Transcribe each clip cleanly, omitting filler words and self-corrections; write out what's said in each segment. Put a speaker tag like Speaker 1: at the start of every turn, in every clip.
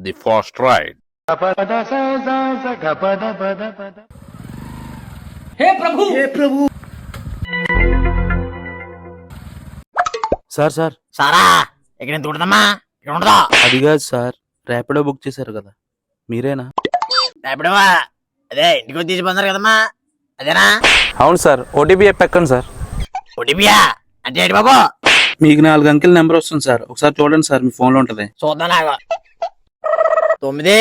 Speaker 1: the first ride.
Speaker 2: हे प्रभु
Speaker 3: sir sir
Speaker 4: సారా ఇక్కడ ఎంత ఉంటుందమ్మా? ఇక్కడ ఉండదా?
Speaker 3: అది కాదు సార్, ర్యాపిడో బుక్ చేశారు కదా, మీరేనా?
Speaker 4: ఎప్పుడవా అదే ఇంటికి వచ్చి తీసుకున్నారు కదమ్మా, అదేనా?
Speaker 3: అవును సార్, ఓటీపీ చెప్పండి సార్.
Speaker 4: ఓటీపీయా అంటే ఏంటి బాబు?
Speaker 3: మీకు 4 అంకెల నెంబర్ వస్తుంది సార్, ఒకసారి చూడండి సార్, మీ ఫోన్ లో ఉంటది.
Speaker 4: చూద్దాం లాగా 9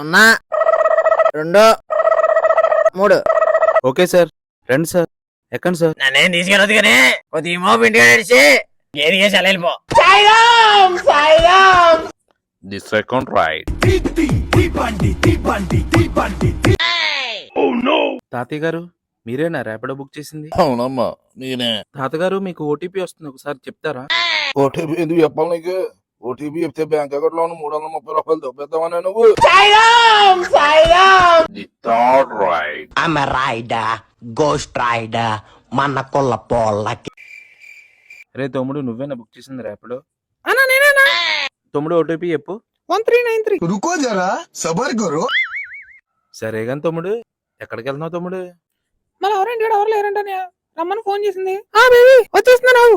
Speaker 4: 0 2 3.
Speaker 3: ఓకే సార్, రండి సార్, ఎక్కండి సార్.
Speaker 4: నన్నేం తీసుకెళ్ళదు కానీ కొద్ది మో ఇంటికి నడిచి ఏది చేసి అలా వెళ్ళిపో.
Speaker 1: The second ride.
Speaker 3: తాతయ్య గారు, మీరేనా ర్యాపిడో బుక్ చేసింది?
Speaker 5: అవునమ్మా నేనే.
Speaker 3: తాతగారు, మీకు ఓటీపీ వస్తుంది, ఒకసారి చెప్తారా?
Speaker 5: ఓటీపీ ఎందుకు చెప్పాలి నీకు? ఓటీపీ చెప్తే బ్యాంక్ అకౌంట్ లో 330 రూపాయలు దొబ్బేద్దామని నువ్వు.
Speaker 1: The third ride.
Speaker 6: I'm a rider, ghost rider, మన కొల్ల పోళ్ళకి.
Speaker 3: రే తమ్ముడు, నువ్వేనా బుక్ చేసింది ర్యాపిడో?
Speaker 2: అన్నా నేనేనా?
Speaker 3: తమ్ముడు ఓటీపీ చెప్పు.
Speaker 2: 1393.
Speaker 7: रुको जरा सबर करो.
Speaker 3: సరే గాని తమ్ముడు, ఎక్కడికి వెళ్తున్నావు తమ్ముడు?
Speaker 2: మళ్ళీ ఎవరు లేరంటే రమ్మని ఫోన్ చేసింది. బేబీ వచ్చేస్తున్నావు.